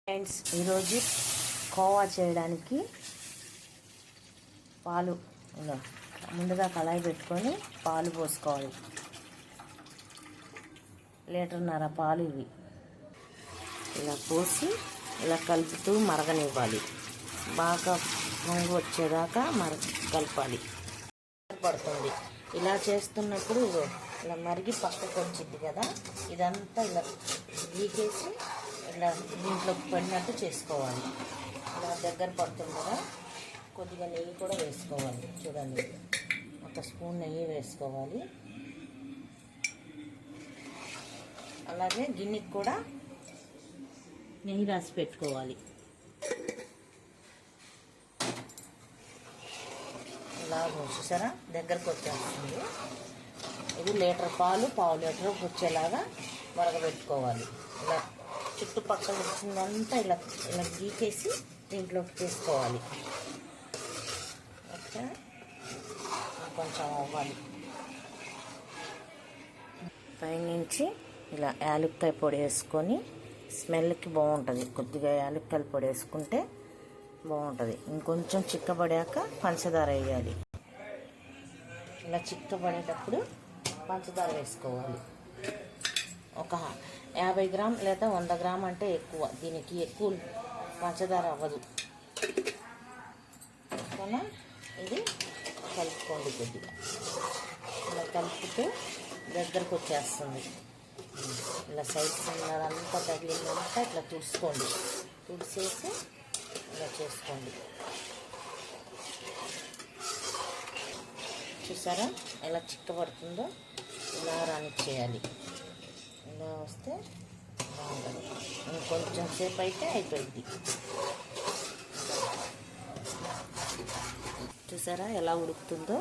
Friends, ఈరోజు కోవా చేయడానికి పాలు ముందుగా కళాయి పెట్టుకొని పాలు పోసుకోవాలి. 1.5 లీటర్ పాలు ఇవి ఇలా పోసి ఇలా కలుపుతూ మరగనివ్వాలి. బాగా పొంగు వచ్చేదాకా కలపాలి. పడుతుంది ఇలా చేస్తున్నప్పుడు ఇలా మరిగి పక్కకు వచ్చింది కదా, ఇదంతా ఇలా గీకేసి ఇలా దీంట్లోకి పడినట్టు చేసుకోవాలి. ఇలా దగ్గర పడుతుంది కదా, కొద్దిగా నెయ్యి కూడా వేసుకోవాలి. చూడండి, 1 స్పూన్ నెయ్యి వేసుకోవాలి. అలాగే గిన్నెకి కూడా నెయ్యి రాసి పెట్టుకోవాలి. ఇలా చూసారా, దగ్గరకు వచ్చేస్తుంది. ఇది 1 లీటర్ పాలు 1/2 లీటర్ వచ్చేలాగా మరగబెట్టుకోవాలి. ఇలా చుట్టుపక్కల వచ్చిందంతా ఇలా ఇలా గీకేసి దీంట్లోకి తీసుకోవాలి. ఓకే, కొంచెం అవ్వాలి. పైనుంచి ఇలా యాలక్కాయ పొడి వేసుకొని స్మెల్కి బాగుంటుంది. కొద్దిగా యాలక్కాయల పొడి వేసుకుంటే బాగుంటుంది. ఇంకొంచెం చిక్కబడాక పంచదార వేయాలి. ఇలా చిక్కబడేటప్పుడు పంచదార వేసుకోవాలి. ఒక 50 గ్రామ్ లేదా 100 గ్రామ్ అంటే ఎక్కువ. దీనికి ఎక్కువ పంచదార అవ్వదు. అలా ఇది కలుపుకోండి. కొద్దిగా ఇలా కలుపుతూ దగ్గరకు వచ్చేస్తుంది. ఇలా సైడ్స్ ఉన్నదంతా తగిలిందంతా ఇట్లా తుడుచుకోండి. తుడిచేసి ఇలా చేసుకోండి. చూసారా ఎలా చిక్కబడుతుందో? ఇలా రానిచ్చేయాలి. ఇలా వస్తే బాగుంటుంది. ఇంకొంచెం సేపు అయితే అయిపోయింది. చూసారా ఎలా ఉడుకుతుందో?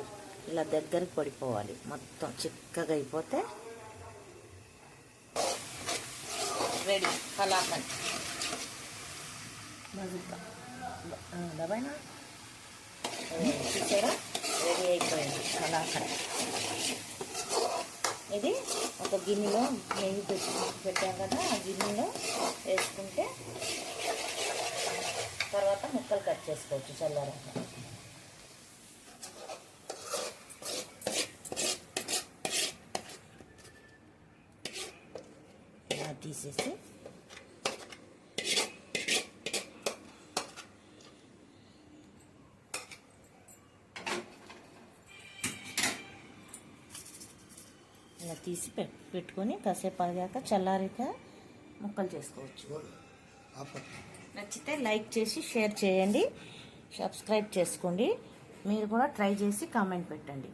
ఇలా దగ్గరికి పడిపోవాలి. మొత్తం చిక్కగా అయిపోతే రెడీ. కలాకండ్ చూసారా, రెడీ అయిపోయింది కలాకండ్. ఇది ఒక గిన్నెలో నెయ్యి పెట్టాం కదా, ఆ గిన్నెలో వేసుకుంటే తర్వాత ముక్కలు కట్ చేసుకోవచ్చు చల్లారాక. ఇలా తీసేసి ఇలా తీసి పెట్టుకొని కాసేపు ఆగాక చల్లారిక ముక్కలు చేసుకోవచ్చు. నచ్చితే లైక్ చేసి షేర్ చేయండి, సబ్స్క్రైబ్ చేసుకోండి. మీరు కూడా ట్రై చేసి కామెంట్ పెట్టండి.